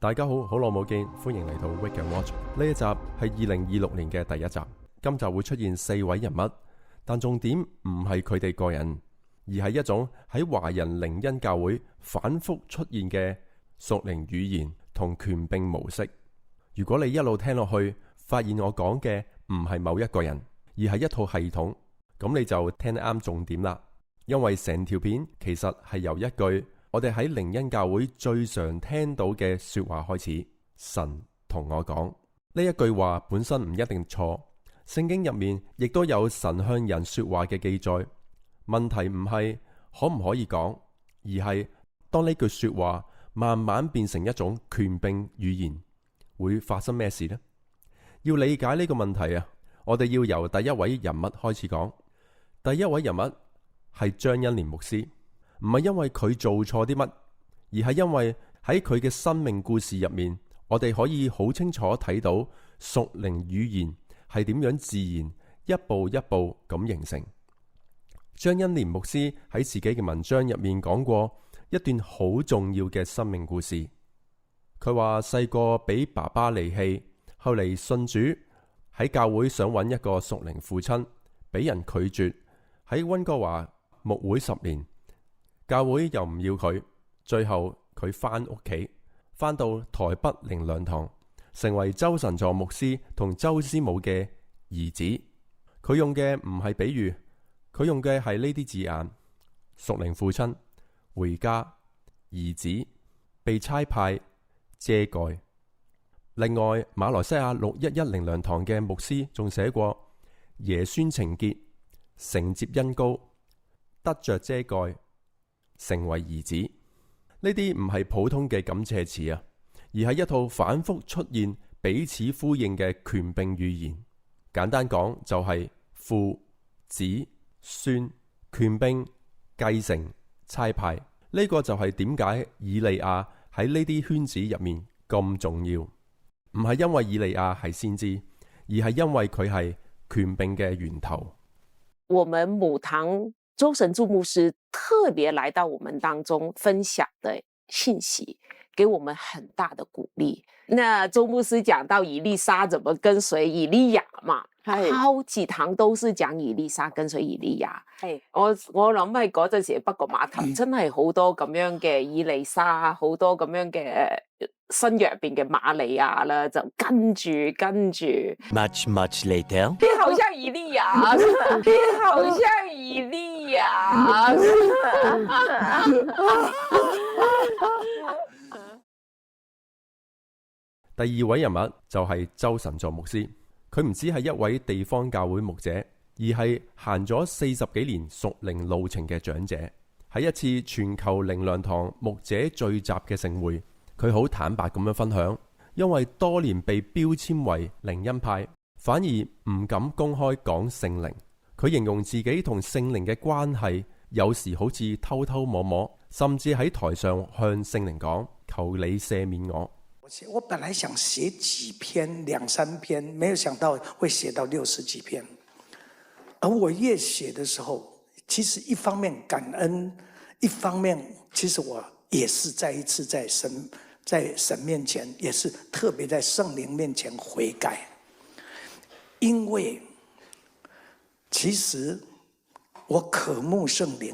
大家好，好耐冇見，歡迎嚟到 Wake and Watch。呢一集係2026年嘅第一集。今集會出現4位人物，但重點唔係佢哋個人，而係一種喺華人靈恩教會反覆出現嘅屬靈語言同權柄模式。如果你一路聽落去，發現我講嘅唔係某一個人，而係一套系統，咁你就聽得啱重點啦。因為成條片其實係由一句我哋喺靈恩教會最常聽到嘅說話開始。神同我講，呢一句話本身唔一定錯，聖經入面亦都有神向人說話嘅記載。問題唔係可唔可以講，而係當呢句說話慢慢變成一種權柄語言，會發生咩事呢？要理解呢個問題啊，我哋要由第一位人物開始講。第一位人物係張恩年牧師。唔係因為佢做錯啲乜，而係因為喺佢嘅生命故事入面，我哋可以好清楚睇到屬靈語言係點樣自然一步一步咁形成。張恩年牧師喺自己嘅文章入面講過一段好重要嘅生命故事。佢話細個俾爸爸離棄，後嚟信主，喺教會想揾一個屬靈父親，俾人拒絕，喺溫哥華牧會10年。教會又唔要佢，最後佢翻屋企，翻到台北靈糧堂，成為周神助牧師同周師母嘅兒子。佢用嘅唔係比喻，佢用嘅係呢啲字眼：屬靈父親、回家、兒子、被差派、遮蓋。另外，馬來西亞611靈糧堂嘅牧師仲寫過：爺孫情結，承接恩膏，得着遮蓋，成為兒子。呢啲唔係普通嘅感謝詞啊，而係一套反覆出現、彼此呼應嘅權柄語言。簡單講就係父、子、孫、權柄、繼承、差派。呢個就係點解以利亞喺呢啲圈子入面咁重要。唔係因為以利亞係先知，而係因為佢係權柄嘅源頭。我們母堂周神助牧師特別來到我們當中分享的信息，給我們很大的鼓勵。那周牧師講到以利沙怎麼跟隨以利亞嘛，好幾堂都是講以利沙跟隨以利亞。我諗係嗰陣時北角碼頭真係好多咁樣嘅以利沙，好多咁樣嘅新約入邊嘅瑪利亞啦，就跟住。Much later， 你好像以利亞，你好像以利亞。第二位人物就係周神助牧師。佢唔止係一位地方教會牧者，而係行咗40幾年屬靈路程嘅長者。喺一次全球靈糧堂牧者聚集嘅盛會，佢好坦白咁樣分享，因為多年被標籤為靈恩派，反而唔敢公開講聖靈。佢形容自己同聖靈嘅關係，有時好似偷偷摸摸，甚至喺台上向聖靈講：求你赦免我。我本來想寫幾篇2、3篇，沒有想到會寫到60幾篇。而我越寫的時候，其實一方面感恩，一方面其實我也是再一次在神面前，也是特別在聖靈面前悔改。因為其實我渴慕聖靈，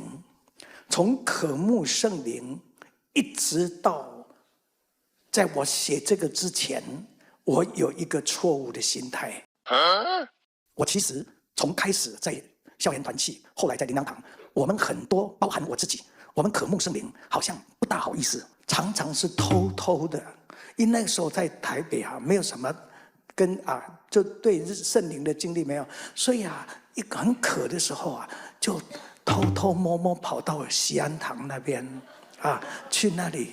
從渴慕聖靈一直到在我寫這個之前，我有一個錯誤的心態。我其實從開始在校園團契，後來在靈糧堂，我們很多包含我自己，我們渴慕聖靈，好像不大好意思，常常是偷偷的。因為那個時候在台北沒有什麼就對聖靈的經歷沒有，所以一個很渴的時候就偷偷摸摸跑到西安堂那邊去那裡。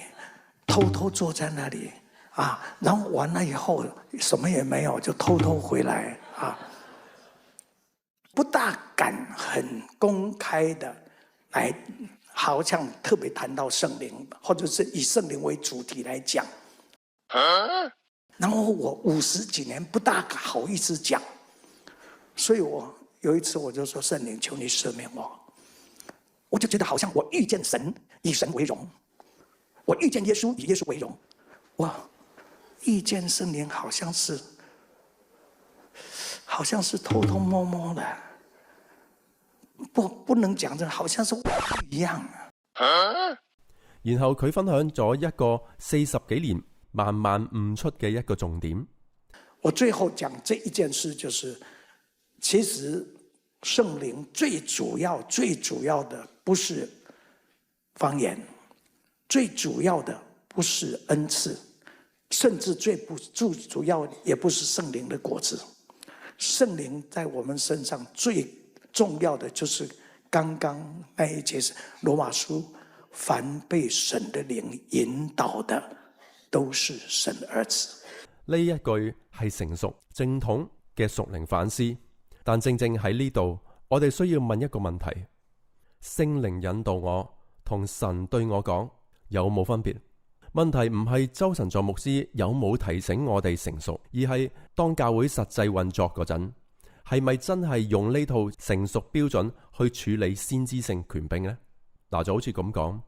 偷偷坐在那裡然後完了以後什麼也沒有，就偷偷回來不大敢很公開的來，好像特別談到聖靈，或者是以聖靈為主題來講。然後我50幾年不大好意思講，所以我有一次我就說：聖靈，求你赦免我。我就覺得好像我遇見神，以神為榮。我遇見耶穌，以耶穌為榮。遇見聖靈好像是偷偷摸摸的，不能講真，好像是一樣。然後佢分享咗一個40幾年慢慢悟出嘅一個重點。我最後講這一件事，就是其實聖靈最主要的不是方言，最主要的不是恩賜，甚至最主要也不是聖靈的果子。聖靈在我們身上最重要的就是剛剛那一節是羅馬書，凡被神的靈引導的都是神兒子。呢一句係成熟正統嘅屬靈反思，但正正喺呢度，我哋需要問一個問題：聖靈引導我同神對我講有冇分別？問題唔係周神助牧師有冇提醒我哋成熟，而係當教會實際運作嗰陣，係咪真係用呢套成熟標準去處理先知性權柄呢？嗱，就好似咁講，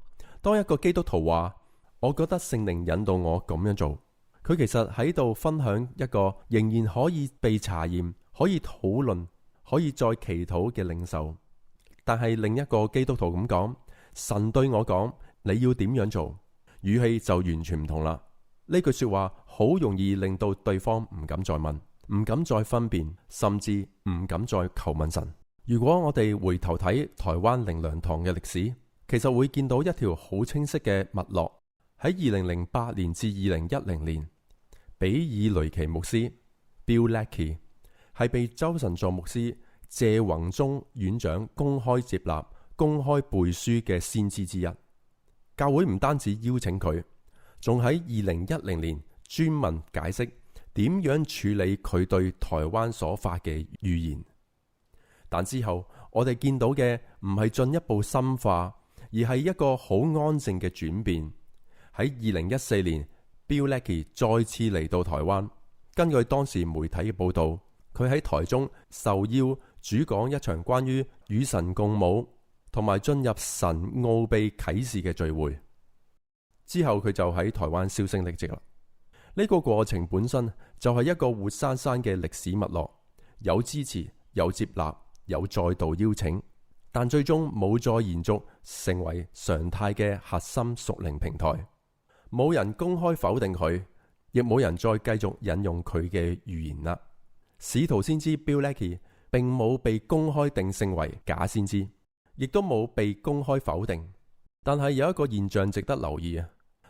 當一個基督徒話我覺得聖靈引導我咁樣做，佢其實喺度分享一個仍然可以被查驗、可以討論、可以再祈禱嘅領受。但係另一個基督徒咁講，神對我講你要點樣做，語氣就完全唔同啦。呢句說話好容易令到對方唔敢再問，唔敢再分辨，甚至唔敢再求問神。如果我哋回頭睇台灣靈糧堂嘅歷史，其實會見到一條好清晰嘅脈絡。喺2008年至2010年，比爾雷奇牧師 Bill Leckie 係被周神助牧師謝宏忠院長公開接納、公開背書嘅先知之一。教會唔單止邀請佢，仲喺2010年專門解釋點樣處理佢對台灣所發嘅預言。但之後我哋見到嘅唔係進一步深化，而係一個好安靜嘅轉變。喺2014年 Bill Leckie 再次嚟到台灣，根據當時媒體嘅報道，佢喺台中受邀主講一場關於與神共舞同埋進入神奧秘啟示嘅聚會。之後佢就喺台灣銷聲匿跡啦。呢個過程本身就係一個活生生嘅歷史脈絡，有支持，有接納，有再度邀請，但最終冇再延續成為常態嘅核心屬靈平台。冇人公開否定佢，亦冇人再繼續引用佢嘅預言啦。使徒先知 Bill Leckie 並冇被公開定性為假先知，亦都冇被公開否定。但係有一個現象值得留意啊！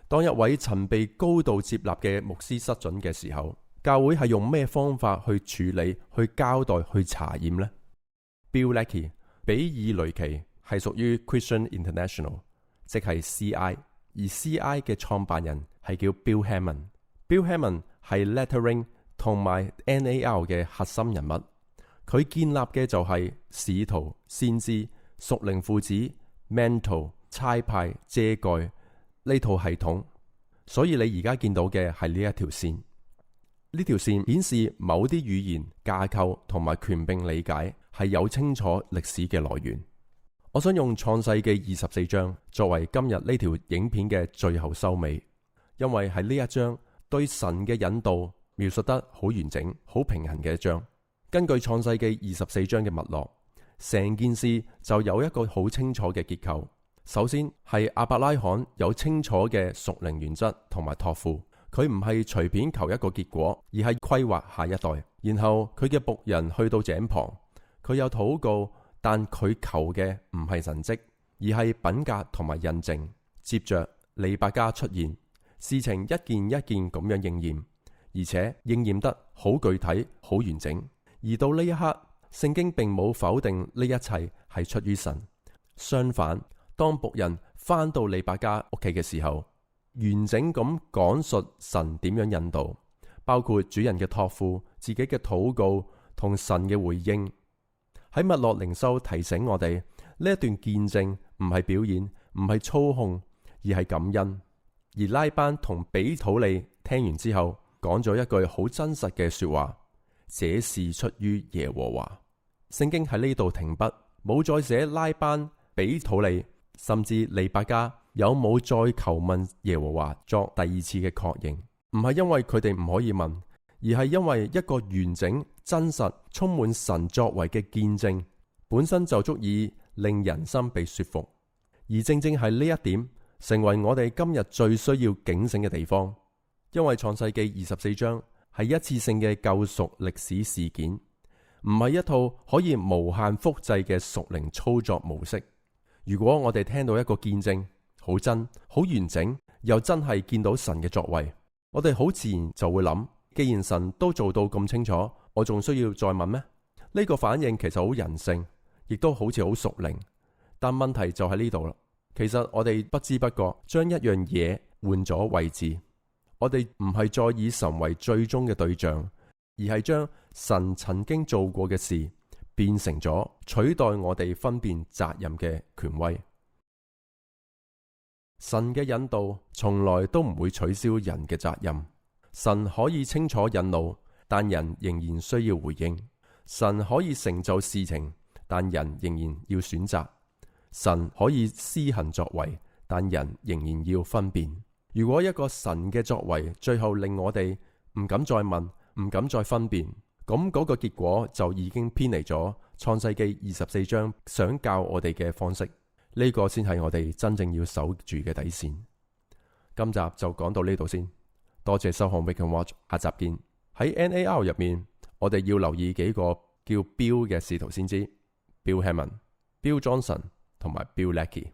當一位曾被高度接納嘅牧師失準嘅時候，教會係用咩方法去處理、去交代、去查驗呢？ Bill Leckie 比爾雷奇係屬於 Christian International， 即係 CI。而 CI 嘅創辦人係叫 Bill Hamon。Bill Hamon 係 Lettering 同埋 NAR 嘅核心人物。佢建立嘅就係使徒、先知、屬靈父子、Mantle、差派、遮蓋呢套系統。所以你而家見到嘅係呢一條線。呢條線顯示某啲語言架構同埋權柄理解係有清楚歷史嘅來源。我想用創世記24章作為今日呢條影片嘅最後收尾，因為係呢一章對神嘅引導描述得好完整、好平衡嘅一章。根據創世記24章嘅脈絡，成件事就有一個好清楚嘅結構。首先係亞伯拉罕有清楚嘅屬靈原則同埋託付，佢唔係隨便求一個結果，而係規劃下一代。然後佢嘅僕人去到井旁，佢有禱告，但佢求嘅唔係神蹟，而係品格同埋印證。接着利百加出現，事情一件一件咁樣應驗，而且應驗得好具體、好完整。而到呢一刻，聖經並冇否定呢一切係出於神。相反，當僕人翻到利百加屋企嘅時候，完整咁講述神點樣引導，包括主人嘅託付、自己嘅禱告同神嘅回應。喺麥樂靈修提醒我哋，呢一段見證唔係表演，唔係操控，而係感恩。而拉班同比土利聽完之後，講咗一句好真實嘅說話：這是出於耶和華。聖經喺呢度停筆，冇再寫拉班、比土利甚至利百加有冇再求問耶和華作第二次嘅確認。唔係因為佢哋唔可以問，而係因為一個完整、真實、充滿神作為嘅見證，本身就足以令人心被說服。而正正係呢一點，成為我哋今日最需要警醒嘅地方。因為創世記24章係一次性嘅救贖歷史事件，唔係一套可以無限複製嘅屬靈操作模式。如果我哋聽到一個見證好真、好完整，又真係見到神嘅作為，我哋好自然就會諗，既然神都做到咁清楚，我仲需要再問咩？呢個反應其實好人性，亦都好似好屬靈。但問題就喺呢度啦。其實我哋不知不覺將一樣嘢換咗位置。我哋唔係再以神為最終嘅對象，而係將神曾經做過嘅事變成咗取代我哋分辨責任嘅權威。神嘅引導從來都唔會取消人嘅責任。神可以清楚引導，但人仍然需要回應。神可以成就事情，但人仍然要選擇。神可以施行作為，但人仍然要分辨。如果一個神嘅作為最後令我哋唔敢再問，唔敢再分辨，咁嗰個結果就已經偏離咗創世記24章想教我哋嘅方式。呢個先係我哋真正要守住嘅底線。今集就講到呢度先，多謝收看 Wake and Watch， 下集見。喺 NAR 入面，我哋要留意幾個叫 Bill 嘅使徒先知， Bill Hamon、Bill Johnson 同埋 Bill Leckie。